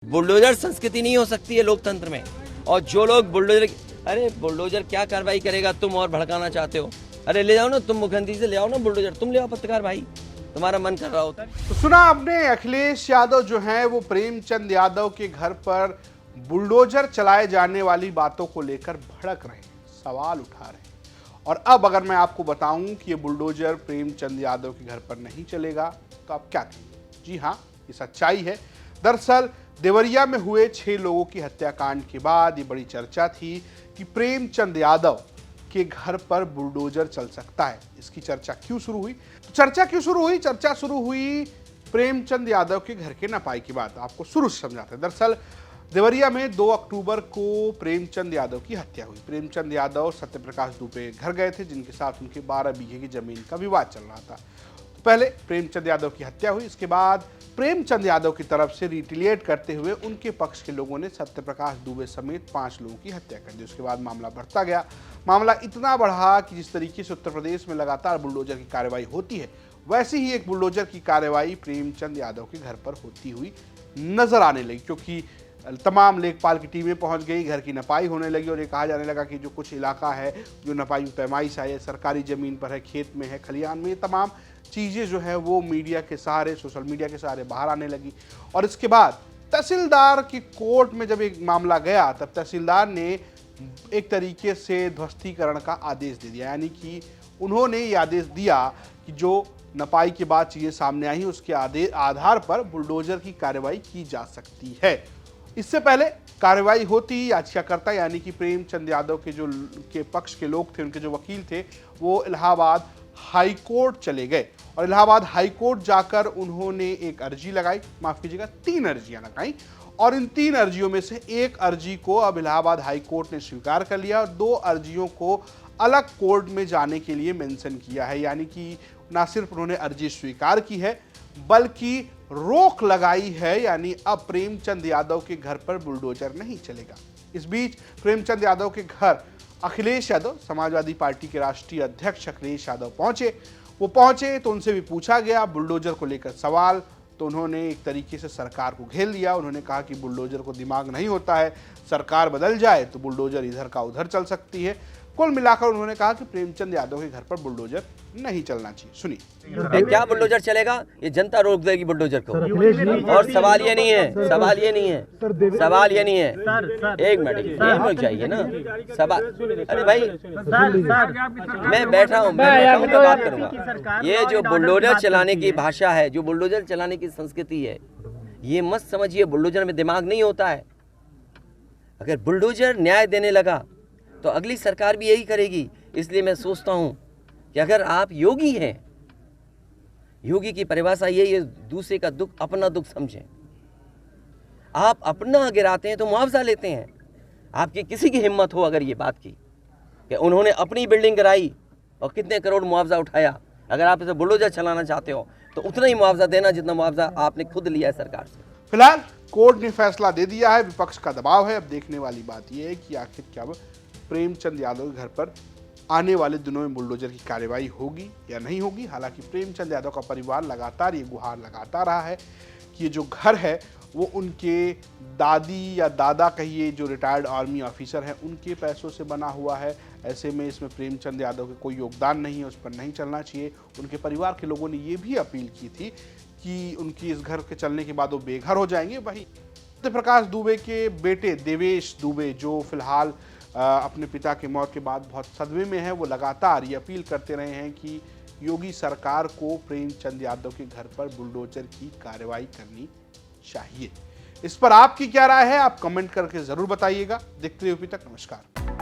Bulldozer संस्कृति नहीं हो सकती है लोकतंत्र में। और जो लोग बुलडोजर, अरे बुलडोजर क्या कार्रवाई करेगा, तुम और भड़काना चाहते हो। अरे ले जाओ ना, तुम मुख्यमंत्री से ले आओ ना बुलडोजर, तुम ले आओ पत्रकार भाई, तुम्हारा मन कर रहा होता है। तो सुना आपने, अखिलेश यादव जो हैं वो प्रेमचंद यादव के घर पर बुलडोजर चलाए जाने वाली बातों को लेकर भड़क रहे हैं, सवाल उठा रहे हैं। और अब अगर मैं आपको बताऊं कि ये बुलडोजर प्रेमचंद यादव के घर पर नहीं चलेगा तो आप क्या कहेंगे? जी हाँ, ये सच्चाई है। दरअसल देवरिया में हुए 6 लोगों की हत्याकांड के बाद ये बड़ी चर्चा थी कि प्रेमचंद यादव के घर पर बुलडोजर चल सकता है। इसकी चर्चा क्यों शुरू हुई? तो चर्चा शुरू हुई प्रेमचंद यादव के घर के नपाई की बात। आपको शुरू से समझाते हैं। दरअसल देवरिया में 2 अक्टूबर को प्रेमचंद यादव की हत्या हुई। प्रेमचंद यादव सत्यप्रकाश दुबे घर गए थे, जिनके साथ उनके 12 बीघे की जमीन का विवाद चल रहा था। तो पहले प्रेमचंद यादव की हत्या हुई, इसके बाद प्रेमचंद यादव की तरफ से रिटिलिएट करते हुए उनके पक्ष के लोगों ने सत्यप्रकाश दुबे समेत 5 लोगों की हत्या कर दी। उसके बाद मामला बढ़ता गया। मामला इतना बढ़ा कि जिस तरीके से उत्तर प्रदेश में लगातार बुलडोजर की कार्रवाई होती है, वैसे ही एक बुलडोजर की कार्रवाई प्रेमचंद यादव के घर पर होती हुई नजर आने लगी, क्योंकि तमाम लेखपाल की टीमें पहुंच गई, घर की नपाई होने लगी और ये कहा जाने लगा कि जो कुछ इलाका है जो नपाई पैमाइश है, सरकारी ज़मीन पर है, खेत में है, खलिहान में, ये तमाम चीज़ें जो है वो मीडिया के सहारे, सोशल मीडिया के सहारे बाहर आने लगी। और इसके बाद तहसीलदार की कोर्ट में जब एक मामला गया, तब तहसीलदार ने एक तरीके से ध्वस्तीकरण का आदेश दे दिया, यानी कि उन्होंने ये आदेश दिया कि जो नपाई के बाद चीज़ें सामने आई उसके आधार पर बुलडोजर की कार्रवाई की जा सकती है। इससे पहले कार्रवाई होती ही याचिकाकर्ता यानी कि प्रेमचंद यादव के पक्ष के लोग थे, उनके जो वकील थे, वो इलाहाबाद हाई कोर्ट चले गए और इलाहाबाद हाई कोर्ट जाकर उन्होंने एक अर्जी लगाई, माफ कीजिएगा 3 अर्जियां लगाई। और इन 3 अर्जियों में से एक अर्जी को अब इलाहाबाद हाई कोर्ट ने स्वीकार कर लिया और 2 अर्जियों को अलग कोर्ट में जाने के लिए मेंशन किया है। यानी कि ना सिर्फ उन्होंने अर्जी स्वीकार की है बल्कि रोक लगाई है, यानी अब प्रेमचंद यादव के घर पर बुलडोजर नहीं चलेगा। इस बीच प्रेमचंद यादव के घर अखिलेश यादव, समाजवादी पार्टी के राष्ट्रीय अध्यक्ष अखिलेश यादव पहुंचे तो उनसे भी पूछा गया बुलडोजर को लेकर सवाल। तो उन्होंने एक तरीके से सरकार को घेर लिया। उन्होंने कहा कि बुलडोजर को दिमाग नहीं होता है, सरकार बदल जाए तो बुलडोजर इधर का उधर चल सकती है। कुल मिलाकर उन्होंने कहा कि प्रेमचंद यादव के घर पर बुलडोजर नहीं चलना चाहिए। सुनिए। क्या बुलडोजर चलेगा? ये जनता रोक देगी बुलडोजर को। और सवाल ये नहीं है, सवाल ये नहीं है, सवाल ये नहीं है। एक मिनट, ये रुक जाइए ना। सवाल, अरे भाई मैं बैठा हूँ, मैं बात करूंगा। ये जो बुलडोजर चलाने की भाषा है, जो बुलडोजर चलाने की संस्कृति है, ये मत समझिए बुलडोजर में दिमाग नहीं होता है। अगर बुलडोजर न्याय देने लगा तो अगली सरकार भी यही करेगी। इसलिए मैं सोचता हूं कि अगर आप योगी हैं, योगी की परिभाषा यही है, दूसरे का दुख अपना दुख समझें। आप अपना गिराते हैं तो मुआवजा लेते हैं। आपकी किसी की हिम्मत हो अगर ये बात की कि उन्होंने अपनी बिल्डिंग कराई और कितने करोड़ मुआवजा उठाया, अगर आप इसे बुलडोजर चलाना चाहते हो तो उतना ही मुआवजा देना जितना मुआवजा आपने खुद लिया है सरकार से। फिलहाल कोर्ट ने फैसला दे दिया है, विपक्ष का दबाव है। अब देखने वाली बात यह है कि आखिर क्या प्रेमचंद यादव के घर पर आने वाले दिनों में बुलडोजर की कार्रवाई होगी या नहीं होगी। हालांकि प्रेमचंद यादव का परिवार लगातार ये गुहार लगाता रहा है कि ये जो घर है वो उनके दादी या दादा कहिए, जो रिटायर्ड आर्मी ऑफिसर हैं, उनके पैसों से बना हुआ है। ऐसे में इसमें प्रेमचंद यादव का कोई योगदान नहीं है, उस पर नहीं चलना चाहिए। उनके परिवार के लोगों ने ये भी अपील की थी कि उनकी इस घर के चलने के बाद वो बेघर हो जाएंगे। वहीं सत्यप्रकाश दुबे के बेटे देवेश दुबे, जो फिलहाल अपने पिता की मौत के बाद बहुत सदमे में है, वो लगातार ये अपील करते रहे हैं कि योगी सरकार को प्रेमचंद यादव के घर पर बुलडोजर की कार्रवाई करनी चाहिए। इस पर आपकी क्या राय है? आप कमेंट करके जरूर बताइएगा। देखते रहिए यूपी तक। नमस्कार।